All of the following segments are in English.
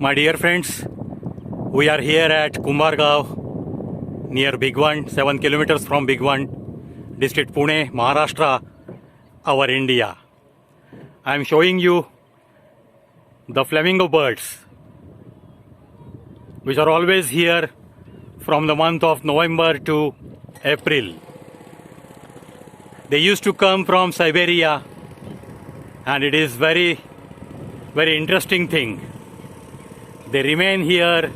My dear friends, we are here at Kumbhargaon near Bhigvan, 7 kilometers from Bhigvan, district Pune, Maharashtra, our India. I am showing you the flamingo birds, which are always here from the month of November to April. They used to come from Siberia, and it is very interesting thing. They remain here,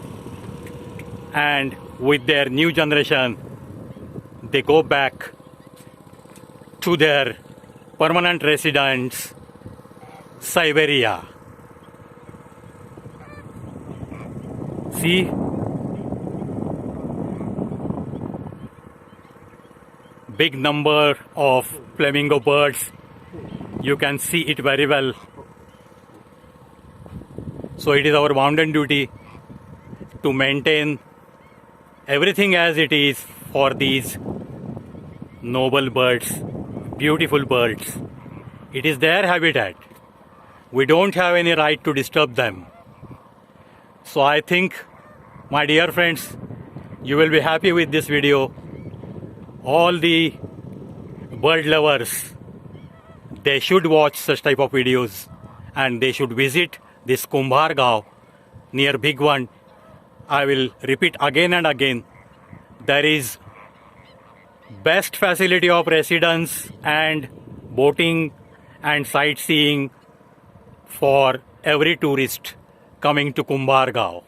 and with their new generation, they go back to their permanent residence, Siberia. See, big number of flamingo birds. You can see it very well. So it is our bounden duty to maintain everything as it is for these noble birds, beautiful birds. It is their habitat. We don't have any right to disturb them. So I think, my dear friends, you will be happy with this video. All the bird lovers, they should watch such type of videos, and they should visit this Kumbhargaon near Bhigvan. I will repeat again and again, there is best facility of residence and boating and sightseeing for every tourist coming to Kumbhargaon.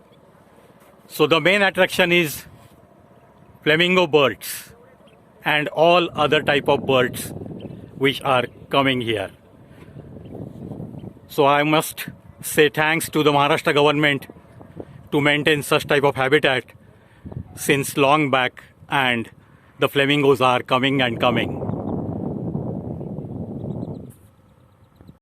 So the main attraction is flamingo birds and all other type of birds which are coming here. So I must say thanks to the Maharashtra government to maintain such type of habitat since long back, and the flamingos are coming and coming.